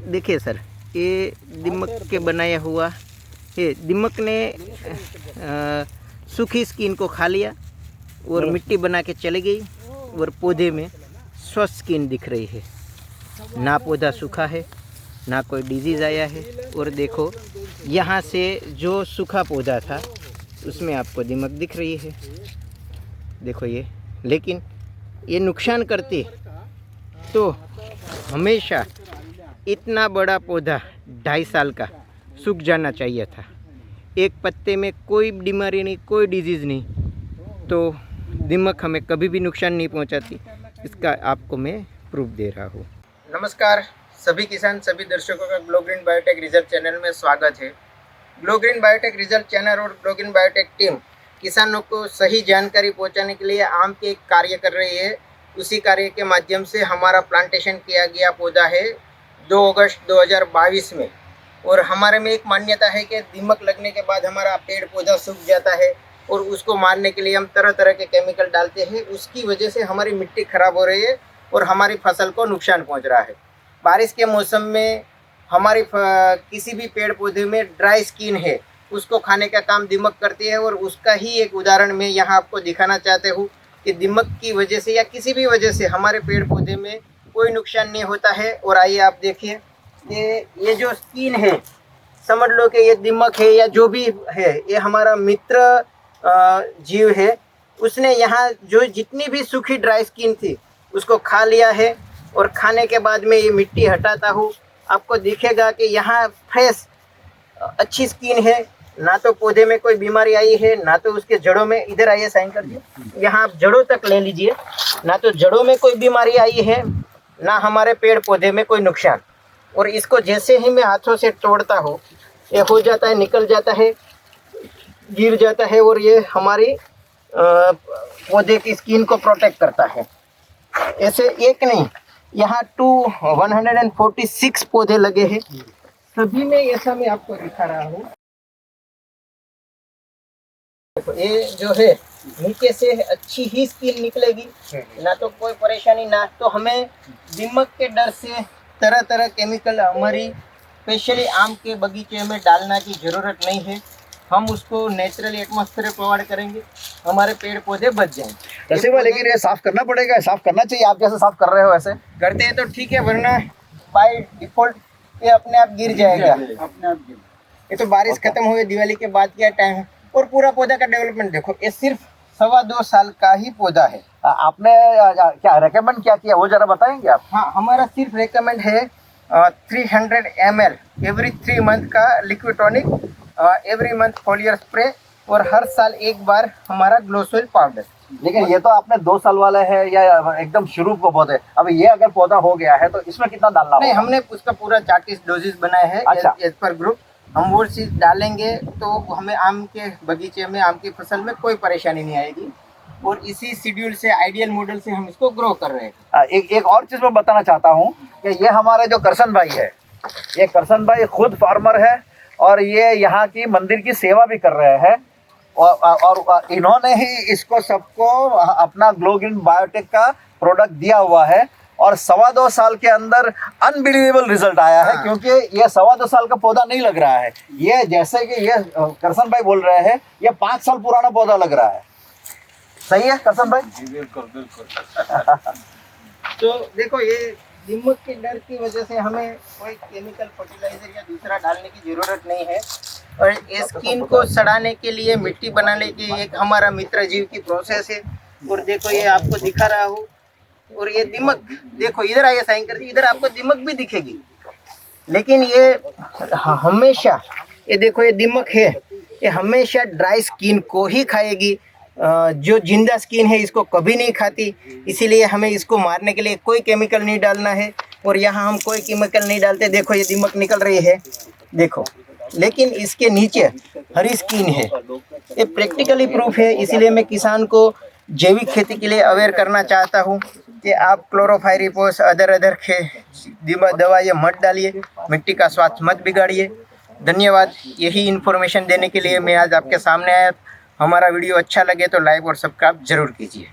देखिए सर, ये दीमक के बनाया हुआ है। दीमक ने सूखी स्किन को खा लिया और मिट्टी बना के चली गई और पौधे में स्वस्थ स्किन दिख रही है। ना पौधा सूखा है, ना कोई डिजीज़ आया है। और देखो यहाँ से जो सूखा पौधा था उसमें आपको दीमक दिख रही है। देखो ये, लेकिन ये नुकसान करती तो हमेशा इतना बड़ा पौधा 2.5 साल का सूख जाना चाहिए था। एक पत्ते में कोई बीमारी नहीं, कोई डिजीज़ नहीं, तो दीमक हमें कभी भी नुकसान नहीं पहुंचाती। इसका आपको मैं प्रूफ दे रहा हूँ। नमस्कार सभी किसान, सभी दर्शकों का glow green biotech result channel में स्वागत है। Glow green biotech result channel और ग्लो ग्रीन बायोटेक टीम किसानों को सही जानकारी पहुंचाने के लिए आम के एक कार्य कर रही है। उसी कार्य के माध्यम से हमारा प्लांटेशन किया गया पौधा है 2 अगस्त 2022 में। और हमारे में एक मान्यता है कि दीमक लगने के बाद हमारा पेड़ पौधा सूख जाता है और उसको मारने के लिए हम तरह तरह के केमिकल डालते हैं। उसकी वजह से हमारी मिट्टी खराब हो रही है और हमारी फसल को नुकसान पहुंच रहा है। बारिश के मौसम में हमारी किसी भी पेड़ पौधे में ड्राई स्किन है, उसको खाने का काम दीमक करती है। और उसका ही एक उदाहरण मैं यहाँ आपको दिखाना चाहता हूँ कि दीमक की वजह से या किसी भी वजह से हमारे पेड़ पौधे में कोई नुकसान नहीं होता है। और आइए आप देखिए, ये जो स्किन है, समझ लो कि ये दीमक है या जो भी है, ये हमारा मित्र जीव है। उसने यहाँ जो जितनी भी सूखी ड्राई स्किन थी उसको खा लिया है। और खाने के बाद में ये मिट्टी हटाता हूँ, आपको दिखेगा कि यहाँ फ्रेश अच्छी स्किन है। ना तो पौधे में कोई बीमारी आई है, ना तो उसके जड़ों में, इधर आइए साइन कर दिए, यहाँ आप जड़ों तक ले लीजिए, ना तो जड़ों में कोई बीमारी आई है, ना हमारे पेड़ पौधे में कोई नुकसान। और इसको जैसे ही मैं हाथों से तोड़ता हूँ, ये हो जाता है, निकल जाता है, गिर जाता है। और ये हमारी पौधे की स्किन को प्रोटेक्ट करता है। ऐसे एक नहीं, यहाँ 146 पौधे लगे हैं, सभी में ऐसा मैं आपको दिखा रहा हूँ। ये जो है नीचे से अच्छी ही स्किन निकलेगी, ना तो कोई परेशानी, ना तो हमें दीमक के डर से तरह तरह केमिकल हमारी स्पेशली आम के बगीचे में डालना की ज़रूरत नहीं है। हम उसको नेचुरली एटमॉस्फेयर प्रोवाइड करेंगे, हमारे पेड़ पौधे बच जाएंगे। वैसे वो लेकिन ये साफ करना पड़ेगा, साफ करना चाहिए। आप जैसे साफ कर रहे हो वैसे करते हैं तो ठीक है, वरना बाय डिफॉल्ट ये अपने आप गिर जाएगा। अपने आप गिर, ये तो बारिश खत्म हुई, दिवाली के बाद क्या टाइम है। और पूरा पौधा का डेवलपमेंट देखो, ये सिर्फ 2.25 साल का ही पौधा है। आपने क्या रेकमेंड क्या किया वो जरा बताएंगे आप? हाँ, हमारा सिर्फ रेकमेंड है 300 ml एवरी 3 मंथ का liquid tonic, every month foliar spray, और हर साल एक बार हमारा ग्लो सॉइल पाउडर। लेकिन ये तो आपने 2 साल वाला है या एकदम शुरू को पौधे? अब ये अगर पौधा हो गया है तो इसमें कितना डालना नहीं, होगा? हमने उसका पूरा 40 डोजेस बनाए हैं। अच्छा। एज पर ग्रुप हम वो चीज डालेंगे तो हमें आम के बगीचे में, आम की फसल में कोई परेशानी नहीं आएगी। और इसी शेड्यूल से, आइडियल मॉडल से हम इसको ग्रो कर रहे हैं। एक और चीज मैं बताना चाहता हूँ कि ये हमारे जो करसन भाई है, ये करसन भाई खुद फार्मर है और ये यहाँ की मंदिर की सेवा भी कर रहे हैं। और इन्होंने ही इसको सबको अपना ग्लो ग्रीन बायोटेक का प्रोडक्ट दिया हुआ है। और 2.25 साल के अंदर अनबिलीवेबल रिजल्ट आया है। क्योंकि ये 2.25 साल का पौधा नहीं लग रहा है, ये जैसे कि ये करसन भाई बोल रहे हैं, ये 5 साल पुराना पौधा लग रहा है। सही है करसन भाई? बिल्कुल बिल्कुल। तो देखो, ये दीमक के डर की वजह से हमें कोई केमिकल फर्टिलाइजर या दूसरा डालने की जरूरत नहीं है। और ये स्किन को सड़ाने के लिए, मिट्टी बनाने की एक हमारा मित्र जीव की प्रोसेस है। और देखो, ये आपको दिखा रहा हूँ। और ये दीमक देखो, इधर आइए साइन कर दीजिए, इधर आपको दीमक भी दिखेगी। लेकिन ये हमेशा, ये देखो, ये दीमक है, ये हमेशा ड्राई स्किन को ही खाएगी। जो जिंदा स्किन है इसको कभी नहीं खाती। इसीलिए हमें इसको मारने के लिए कोई केमिकल नहीं डालना है। और यहाँ हम कोई केमिकल नहीं डालते। देखो, ये दीमक निकल रही है, देखो, लेकिन इसके नीचे हरी स्किन है। ये प्रैक्टिकली प्रूफ है। इसीलिए मैं किसान को जैविक खेती के लिए अवेयर करना चाहता हूँ कि आप क्लोरोफाइरिपोस, अदर दवाइयाँ मत डालिए, मिट्टी का स्वास्थ्य मत बिगाड़िए। धन्यवाद। यही इन्फॉर्मेशन देने के लिए मैं आज आपके सामने आया। हमारा वीडियो अच्छा लगे तो लाइक और सब्सक्राइब जरूर कीजिए।